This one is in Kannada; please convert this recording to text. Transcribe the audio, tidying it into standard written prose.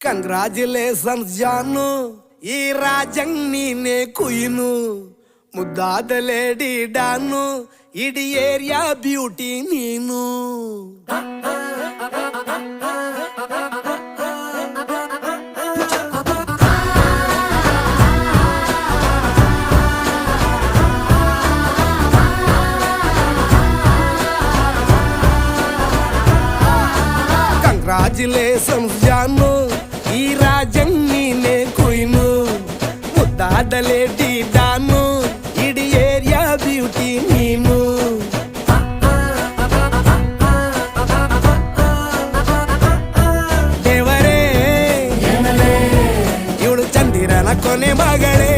ಕಂಗ್ರಾಚುಲೇಷನ್ಸ್ ಜಾನು, ಈ ರಾಜಂಗ್ ನೀನೆ ಕುಯ್ನು, ಮುದ್ದಾದ ಲೇಡಿ ಡಾನು, ಇಡೀ ಏರಿಯಾ ಬ್ಯೂಟಿ ನೀನು. ಕಂಗ್ರಾಚುಲೇಷನ್ಸ್ ಜಾನು, ಈ ರಾಜಂಗ್ ನೀನೆ ಕುಯ್ನು, ಮುದ್ದಾದ ಲೇಡಿ ಡಾನು, ಇಡೀ ಏರಿಯಾ ಬ್ಯೂಟಿ ನೀನು. ದೇವರೇ ಇವಳು ಚಂದಿರನ ಕೊನೆ ಮಗಳೇ.